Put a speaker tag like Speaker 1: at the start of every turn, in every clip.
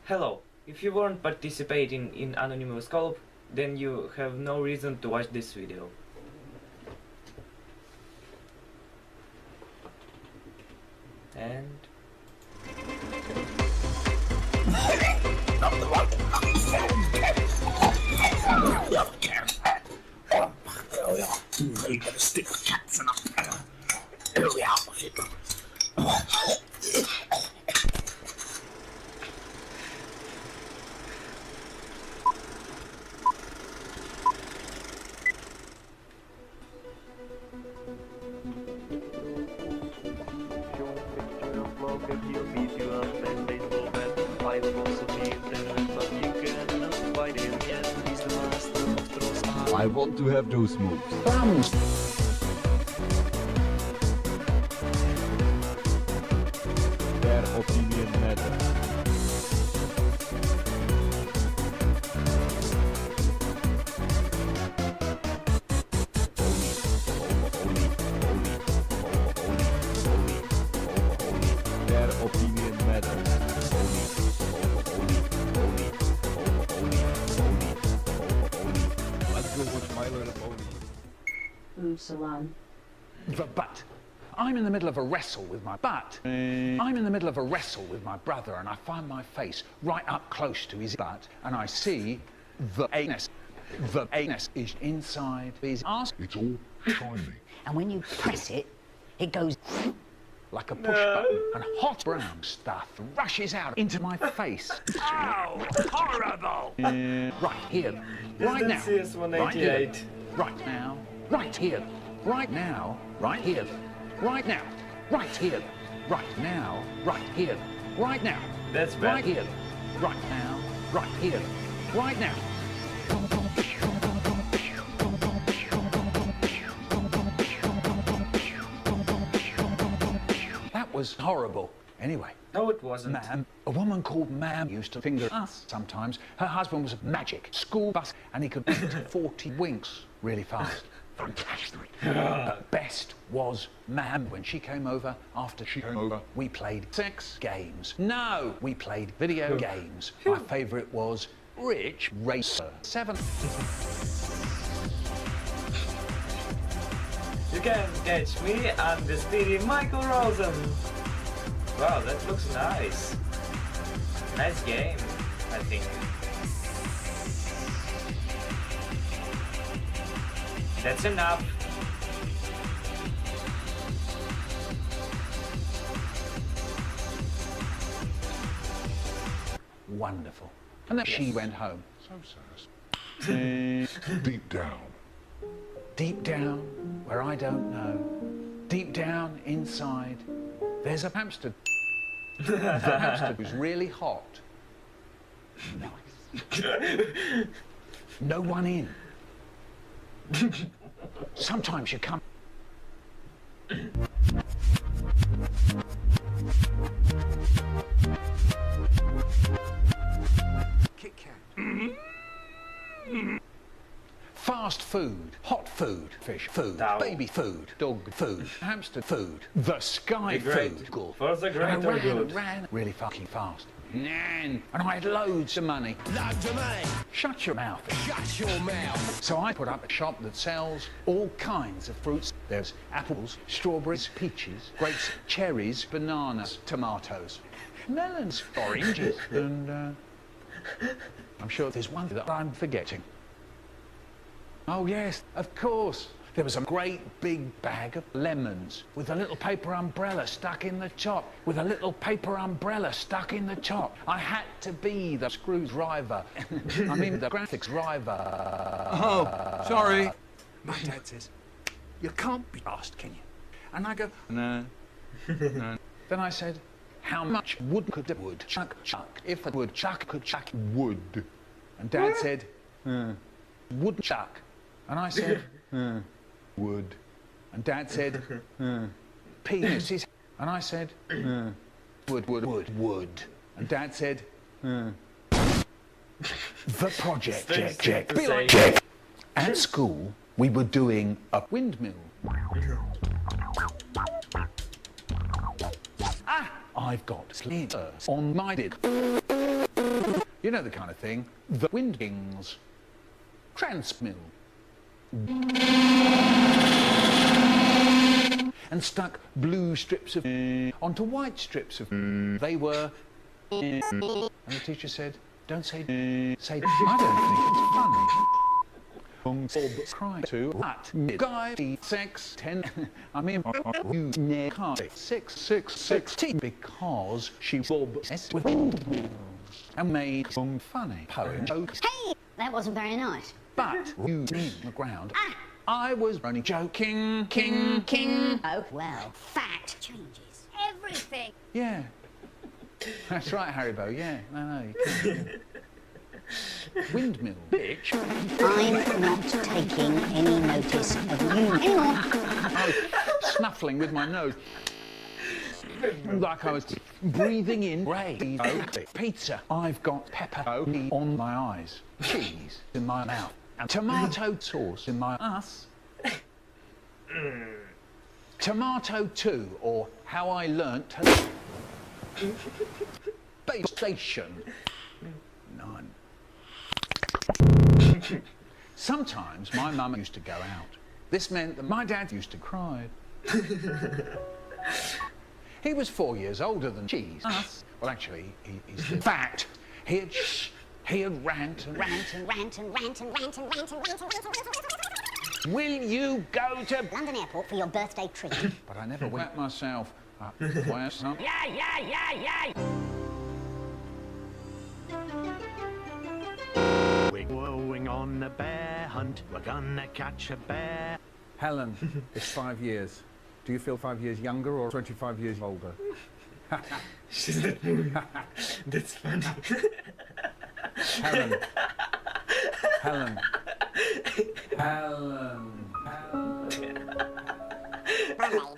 Speaker 1: Hello, if you weren't participating in Anonymous Collab, then you have no reason to watch this video. And...
Speaker 2: You gotta stick with cats and here we are.
Speaker 3: I want to have those moves. Their opinion matters. Their opinion matters. Let's go watch Milo and Pony.
Speaker 4: Ooh, Salon.
Speaker 5: The butt. I'm in the middle of a wrestle with my butt. I'm in the middle of a wrestle with my brother, and I find my face right up close to his butt, and I see the anus. The anus is inside his ass.
Speaker 3: It's all shiny.
Speaker 4: And when you press it, it goes
Speaker 5: Like a push button, and hot brown stuff rushes out into my face. Oh, horrible! Right here, right now, right here, right now, right here, right now, right here, right now, right here, right now, right here, right now.
Speaker 1: That's bad.
Speaker 5: Right here, right now, right here, right now. That was horrible. Anyway.
Speaker 1: No, it wasn't.
Speaker 5: Ma'am, a woman called Ma'am used to finger us sometimes. Her husband was a magic school bus and he could get to 40 winks really fast. Fantastic. But best was Ma'am. When she came over, after she came over, we played sex games. No, we played video games. My favourite was Rich Racer 7.
Speaker 1: You can catch me on the speedy Michael Rosen. Wow, that looks nice. Nice game, I think. That's enough.
Speaker 5: Wonderful. And then she went home.
Speaker 3: So sad. Deep down.
Speaker 5: Deep down, where I don't know, deep down inside, there's a hamster. The hamster was really hot. No one in. Sometimes you come. Kit Kat. Fast food, hot food, fish food, baby food, dog food, hamster food, the sky food.
Speaker 1: For the greater
Speaker 5: And I
Speaker 1: good.
Speaker 5: ran really fucking fast. And I had loads of money.
Speaker 2: Loads of money.
Speaker 5: Shut your mouth.
Speaker 2: Shut your mouth.
Speaker 5: So I put up a shop that sells all kinds of fruits. There's apples, strawberries, peaches, grapes, cherries, bananas, tomatoes, melons, oranges, and I'm sure there's one that I'm forgetting. Oh yes, of course. There was a great big bag of lemons with a little paper umbrella stuck in the top. With a little paper umbrella stuck in the top. I had to be the screwdriver. I mean the graphics driver.
Speaker 6: Oh, sorry. My dad says, you can't be asked, can you? And I go, no.
Speaker 5: Then I said, how much wood could the wood chuck if a woodchuck could chuck wood? And Dad said, woodchuck. And I said, wood. And Dad said, penises. And I said, wood. And Dad said, the project. Check. At school, we were doing a windmill. I've got slivers on my dick. You know the kind of thing. The wind wings. Transmill. And stuck blue strips of onto white strips of they were and the teacher said, don't say say I don't think it's funny. Bob cried to that guy sex 10 I mean you can't 6 because she Bob with and made some funny poem.
Speaker 4: Hey, that wasn't very nice.
Speaker 5: But you in the ground. I was only joking, king.
Speaker 4: Oh, well, fact changes everything.
Speaker 5: Yeah. That's right, Haribo, yeah. No, you can't. Yeah. Windmill, bitch.
Speaker 4: I'm not taking any notice of you anymore.
Speaker 5: Snuffling with my nose. Like I was breathing in rays. Pizza. I've got pepper on my eyes. Cheese in my mouth. And tomato sauce in my ass. Tomato 2, or How I Learnt to... Base Station 9. Sometimes my mum used to go out. This meant that my dad used to cry. He was 4 years older than cheese. Us. Well, actually, he's the fact. He had rant. Will you go to
Speaker 4: London Airport for your birthday treat.
Speaker 5: But I never went myself up where some... Yeah!
Speaker 7: We're going on a bear hunt. We're gonna catch a bear.
Speaker 6: Helen, it's 5 years. Do you feel 5 years younger or 25 years older?
Speaker 1: That's funny.
Speaker 6: Helen.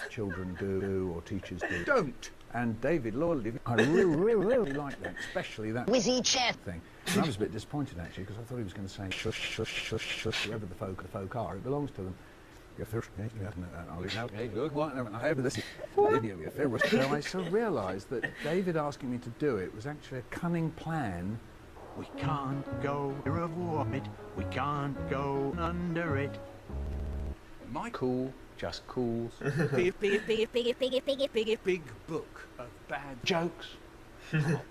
Speaker 6: Children do, or teachers do. Don't. And David Lawley, I really like that, especially that
Speaker 4: Whizzy chair
Speaker 6: thing. And I was a bit disappointed actually, because I thought he was going to say shush, shush, shush, shush, whoever the folk are, it belongs to them. I so realised that David asking me to do it was actually a cunning plan.
Speaker 7: We can't go above it. We can't go under it.
Speaker 6: My cool just cools.
Speaker 7: Big book of bad
Speaker 5: jokes.
Speaker 7: But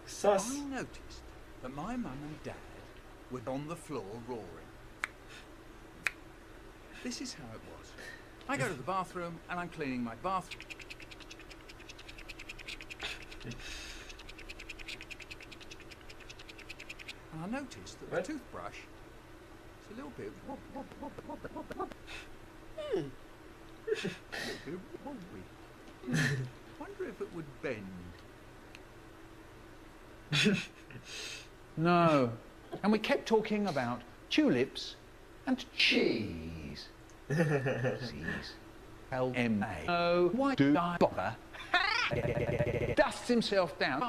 Speaker 1: Sus.
Speaker 7: I noticed that my mum and dad were on the floor roaring. This is how it was. I go to the bathroom and I'm cleaning my bathroom. And I noticed that the toothbrush is a little bit a little bit wobbly. Wonder if it would bend.
Speaker 5: No. And we kept talking about tulips and cheese. L-M-A. Oh, why do I bother? Dusts himself down.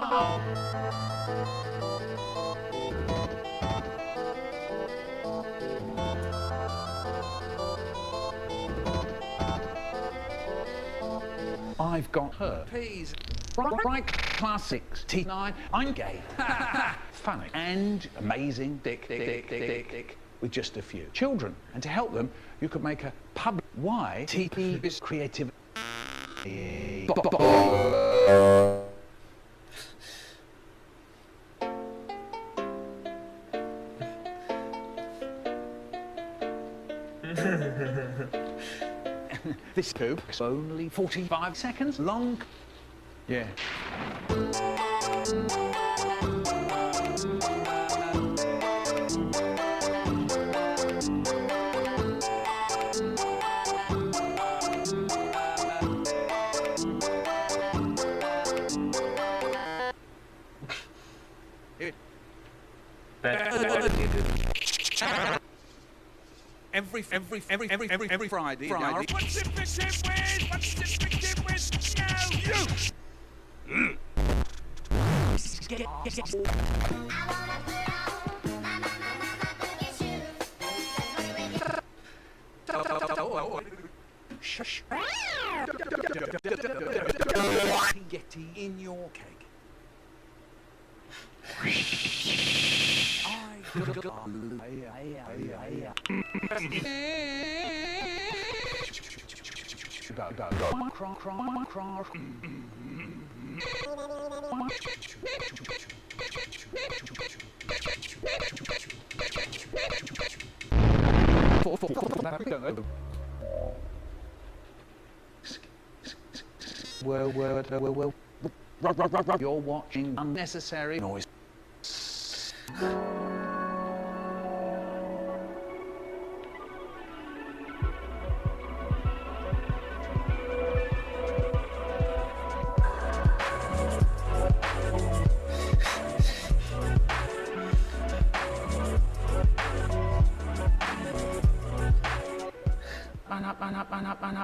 Speaker 5: I've got her.
Speaker 7: Please.
Speaker 5: Right, class 6, T9, I'm gay. Funny. And amazing, dick, with just a few children. And to help them, you could make a public why TP is creative. This tube is only 45 seconds long. Yeah.
Speaker 7: Every Friday. What's it fixed with? What's it fixed with? No, you! Shush. Spaghetti in your cake.
Speaker 5: Well. You're watching unnecessary noise.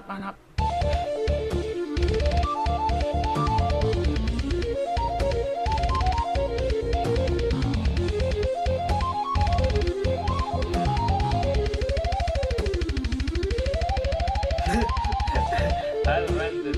Speaker 5: Man up.
Speaker 1: I'll rent it.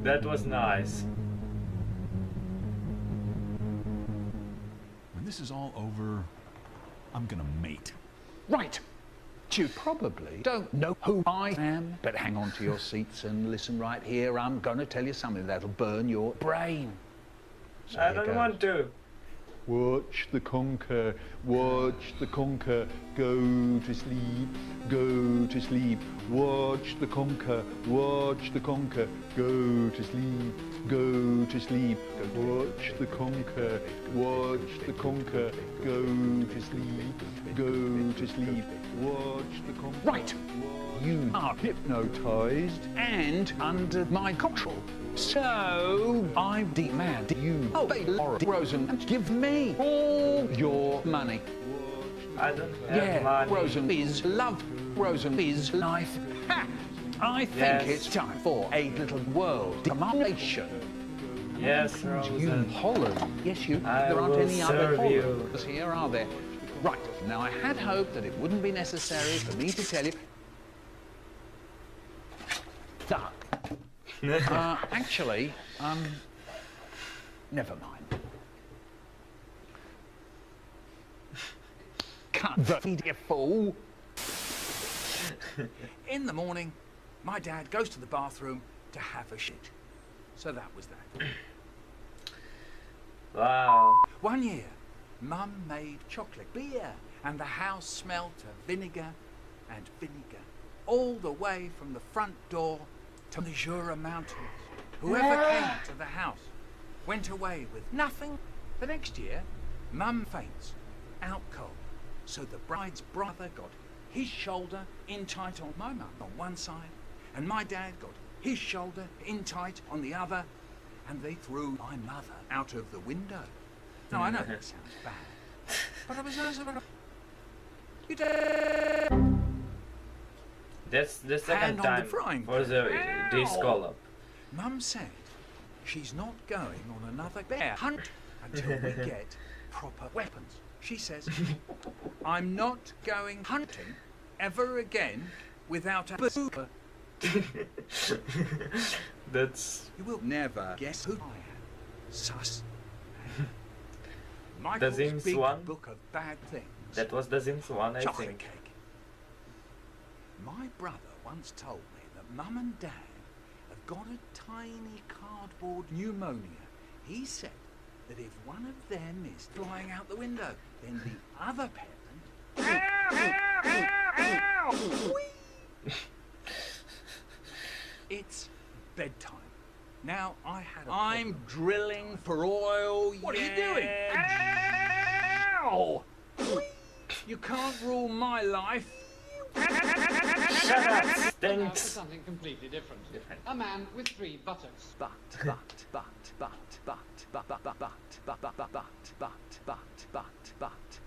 Speaker 1: That was nice.
Speaker 8: When this is all over, I'm gonna mate.
Speaker 5: Right. You probably don't know who I am, but hang on to your seats and listen right here. I'm gonna tell you something that'll burn your brain. So
Speaker 1: I don't want to.
Speaker 6: Watch the conquer, watch the conquer, go to sleep, go to sleep. Watch the conquer, watch the conquer, go to sleep, go to sleep. Watch the conquer, watch the conquer, go to sleep, go to sleep. Watch the conquer.
Speaker 5: Right. You are hypnotized and under my control. So I demand you obey Rosen and give me all your money.
Speaker 1: I don't have money.
Speaker 5: Rosen is love. Rosen is life. Ha! I think
Speaker 1: Yes.
Speaker 5: it's time for a little world domination.
Speaker 1: Yes,
Speaker 5: You
Speaker 1: Rosen.
Speaker 5: Holland. Yes, you.
Speaker 1: I
Speaker 5: There aren't
Speaker 1: will
Speaker 5: any other
Speaker 1: serve you.
Speaker 5: Hollands here, are there? Right. Now I had hoped that it wouldn't be necessary for me to tell you. That. Actually, never mind. Cut the feed, you fool.
Speaker 2: In the morning, my dad goes to the bathroom to have a shit. So that was that.
Speaker 1: Wow.
Speaker 2: One year, Mum made chocolate beer, and the house smelt of vinegar and vinegar, all the way from the front door to the Jura Mountains. Whoever came to the house went away with nothing. The next year, Mum faints, out cold. So the bride's brother got his shoulder in tight on my mum on one side, and my dad got his shoulder in tight on the other, and they threw my mother out of the window. Now, I know that sounds bad, but I was also... You did.
Speaker 1: That's the
Speaker 2: Hand
Speaker 1: second
Speaker 2: on the
Speaker 1: time
Speaker 2: frying
Speaker 1: for the this
Speaker 2: Ow!
Speaker 1: collab.
Speaker 2: Mum said she's not going on another bear hunt until we get proper weapons. She says, I'm not going hunting ever again without a bazooka.
Speaker 1: That's
Speaker 2: You will never guess who I am. Sus.
Speaker 1: The
Speaker 2: Michael's
Speaker 1: Sims
Speaker 2: big
Speaker 1: one?
Speaker 2: book of bad things.
Speaker 1: that was the Sims one, I
Speaker 2: Chocolate
Speaker 1: think.
Speaker 2: cake. My brother once told me that Mum and Dad have got a tiny cardboard pneumonia. He said that if one of them is flying out the window, then the other parent... Whee! It's bedtime. Now I had a
Speaker 5: I'm drilling for oil.
Speaker 2: What are you doing?
Speaker 5: Ow! You can't rule my life.
Speaker 1: Shut up,
Speaker 9: Now for
Speaker 1: stinks.
Speaker 9: something completely different. A man with 3 buttocks.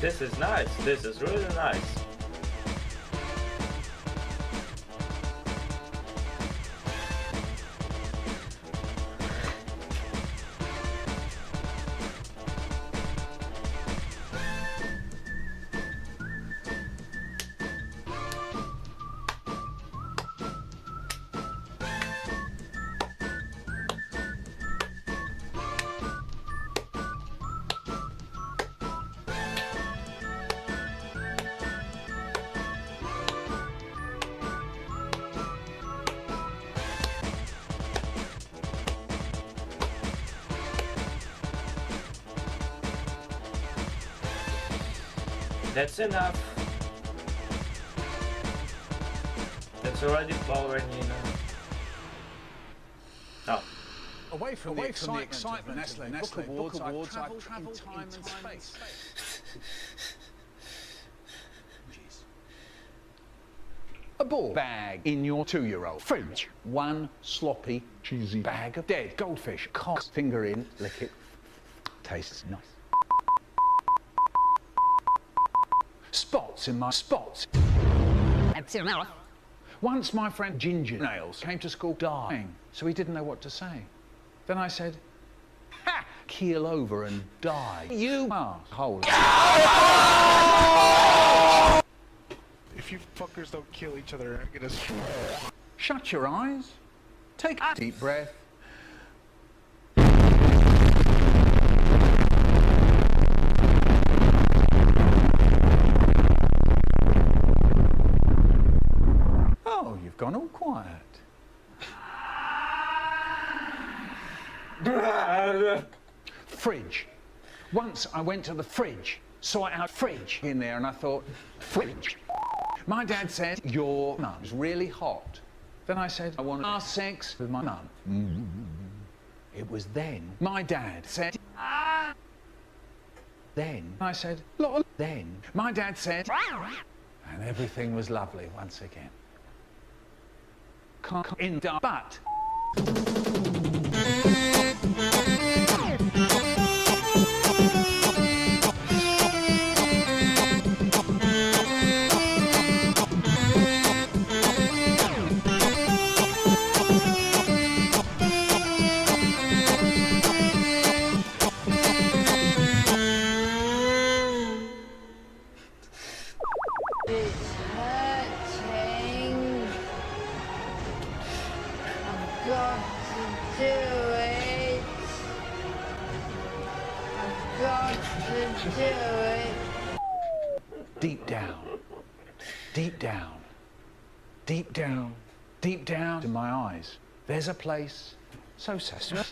Speaker 1: This is nice. This is really nice. That's enough. That's already flowering, you know. Oh.
Speaker 2: Away from the excitement of Nestle Book Awards, I've travelled time and space. A ball bag in your 2-year-old fridge. One sloppy, cheesy bag of dead goldfish. Cock finger in, lick it. Tastes nice. Spots in my spots. Once my friend Ginger Nails came to school dying, so he didn't know what to say. Then I said, ha! Keel over and die. You asshole.
Speaker 10: If you fuckers don't kill each other, I'm gonna swear.
Speaker 2: Shut your eyes. Take a deep breath. Oh, you've gone all quiet. Fridge. Once I went to the fridge, saw our fridge in there, and I thought, fridge. My dad said, your mum's really hot. Then I said, I want to have sex with my mum. It was then my dad said, then I said, lol. Then my dad said, and everything was lovely once again. Can't in the butt. Deep down, deep down, deep down, deep down in my eyes, there's a place so such a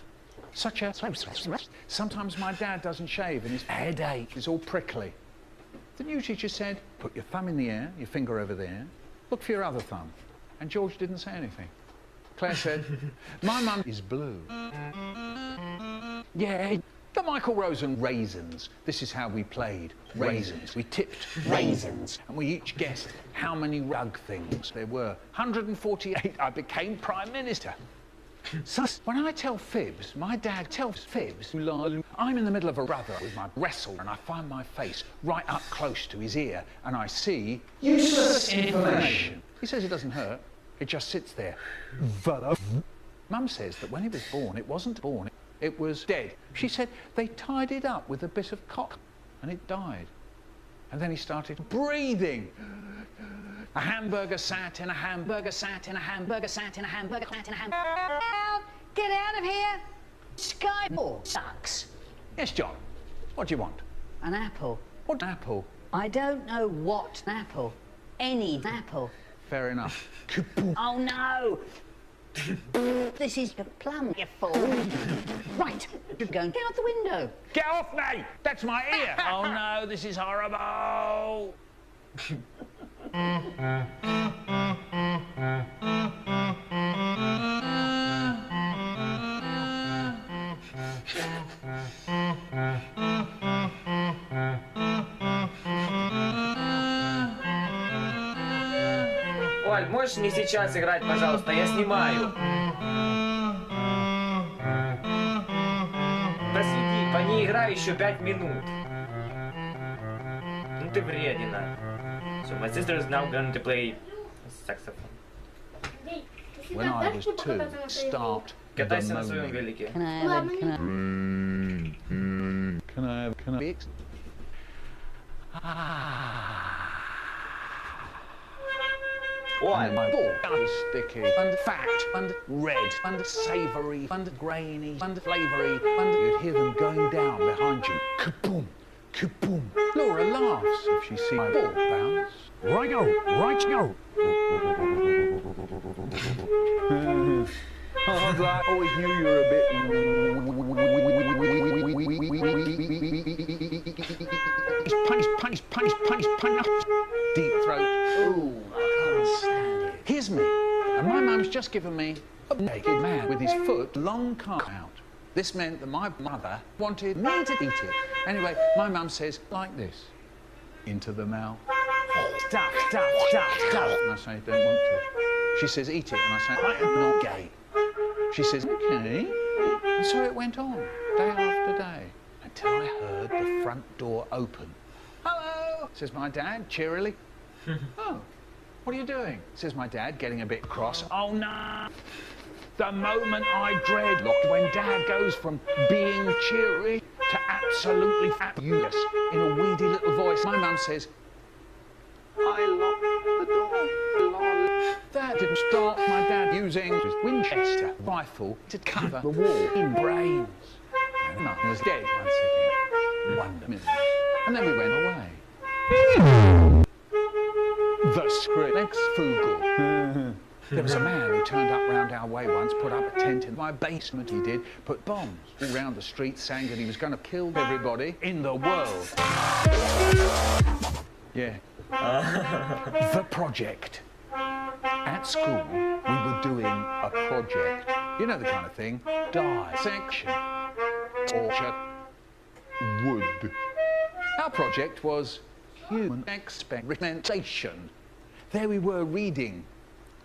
Speaker 2: sometimes my dad doesn't shave and his headache is all prickly. The new teacher said, put your thumb in the air, your finger over there, look for your other thumb. And George didn't say anything. Claire said, my mum is blue. Yeah. The Michael Rosen raisins. This is how we played raisins. We tipped raisins, and we each guessed how many rug things there were. 148. I became Prime Minister. So when I tell fibs, my dad tells fibs. I'm in the middle of a brother with my wrestle, and I find my face right up close to his ear, and I see useless information. He says it doesn't hurt. It just sits there. Mum says that when he was born, it wasn't born. It was dead. She said they tied it up with a bit of cock and it died. And then he started breathing. A hamburger sat in a hamburger sat in a hamburger sat in a hamburger sat in a hamburger.
Speaker 4: Get out of here! Skyball sucks.
Speaker 2: Yes, John. What do you want?
Speaker 4: An apple.
Speaker 2: What apple?
Speaker 4: I don't know what apple. Any apple.
Speaker 2: Fair enough.
Speaker 4: Oh no! This is the plum, you fool. Right, you're going to get out the window.
Speaker 2: Get off me! That's my ear! Oh no, this is horrible!
Speaker 1: Оль, можешь не сейчас играть, пожалуйста? Я снимаю. Посиди, пони играй еще 5 минут. ты вредина. So my sister is now going to play saxophone.
Speaker 5: When I was 2, start the
Speaker 1: Катайся на своем
Speaker 5: moaning.
Speaker 1: велике.
Speaker 4: Can I have it?
Speaker 5: Can I?
Speaker 1: Ой,
Speaker 5: And my ball was sticky and fat and red and savoury and grainy and flavoury and you'd hear them going down behind you. Kaboom! Kaboom! Laura laughs if she sees my ball bounce. Right-o! Right-o! I always knew you were a bit... Punch. Deep throat. Ooh, I can't stand it. Here's me, and my mum's just given me a naked man with his foot long cut out. This meant that my mother wanted me to eat it. Anyway, my mum says, like this. Into the mouth. Stuff. And I say, don't want to. She says, eat it. And I say, I am not gay. She says, okay. And so it went on, day after day, until I heard the front door open. Hello, says my dad, cheerily. Oh, what are you doing? Says my dad, getting a bit cross. Oh, no. The moment I dread when Dad goes from being cheery to absolutely fabulous in a weedy little voice. My mum says, I locked the door. That didn't stop my dad using his Winchester rifle to cover the wall in brains. And Mum was dead once again. Wonder. And then we went away. The Skrillex Fugel. There was a man who turned up round our way once, put up a tent in my basement, he did, put bombs all round the street saying that he was going to kill everybody in the world. Yeah. The project. At school, we were doing a project. You know the kind of thing. Dissection. Torture.
Speaker 6: Wood.
Speaker 5: Our project was human experimentation. There we were reading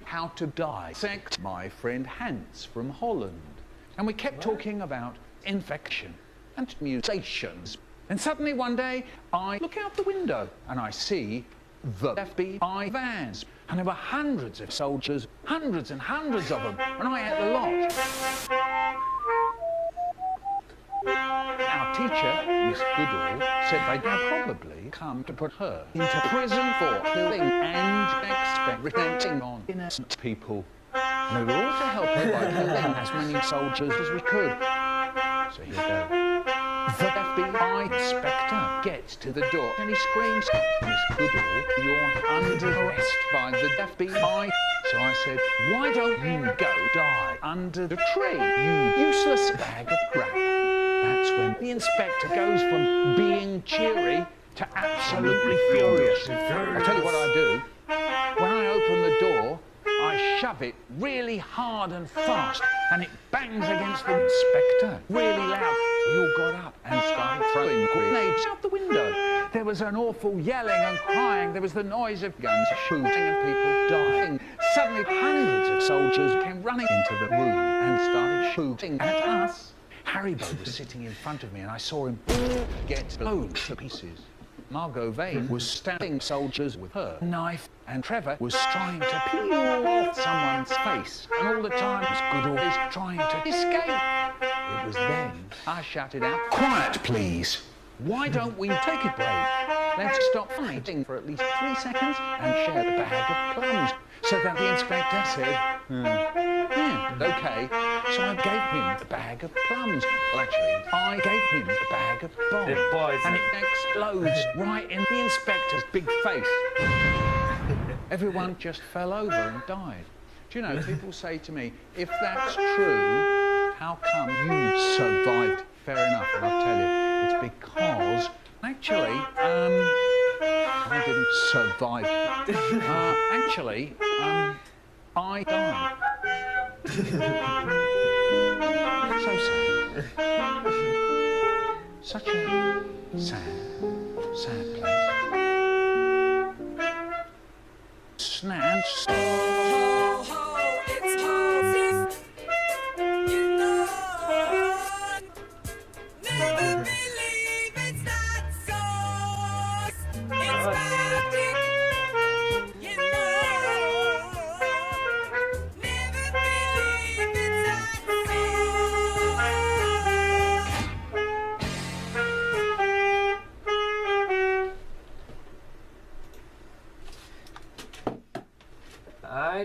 Speaker 5: how to dissect my friend Hans from Holland. And we kept talking about infection and mutations. And suddenly one day, I look out the window and I see the FBI vans. And there were hundreds of soldiers, hundreds and hundreds of them, and I had the lot. Our teacher, Miss Goodall, said they'd probably come to put her into prison for killing and experimenting on innocent people. And we were all to help her by killing as many soldiers as we could. So here we go. The FBI inspector gets to the door and he screams, Miss Goodall, you're under arrest by the FBI. So I said, why don't you go die under the tree, you useless bag of crap? That's when the inspector goes from being cheery to absolutely furious. I'll tell you what I do. When I open the door, I shove it really hard and fast, and it bangs against the inspector really loud. We all got up and started throwing grenades out the window. There was an awful yelling and crying. There was the noise of guns shooting and people dying. Suddenly, hundreds of soldiers came running into the room and started shooting at us. Haribo was sitting in front of me, and I saw him get blown to pieces. Margot Vane was stabbing soldiers with her knife, and Trevor was trying to peel off someone's face. And all the time, Miss Goodall is trying to escape. It was then I shouted out, quiet, please. Why don't we take a break? Let's stop fighting for at least 3 seconds and share the bag of plums. So that the inspector said, yeah, okay. So I gave him the bag of plums. Well, actually, I gave him the bag of bombs. And it explodes right in the inspector's big face. Everyone just fell over and died. Do you know, people say to me, if that's true, how come you survived? Fair enough, and I'll tell you, it's because, actually, I didn't survive. Actually, I died. So sad. Such a sad place. Snatch.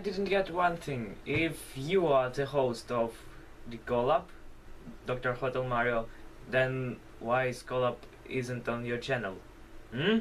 Speaker 1: didn't get one thing. If you are the host of the Collab, Dr. Hotel Mario, then why is Collab isn't on your channel? Hmm?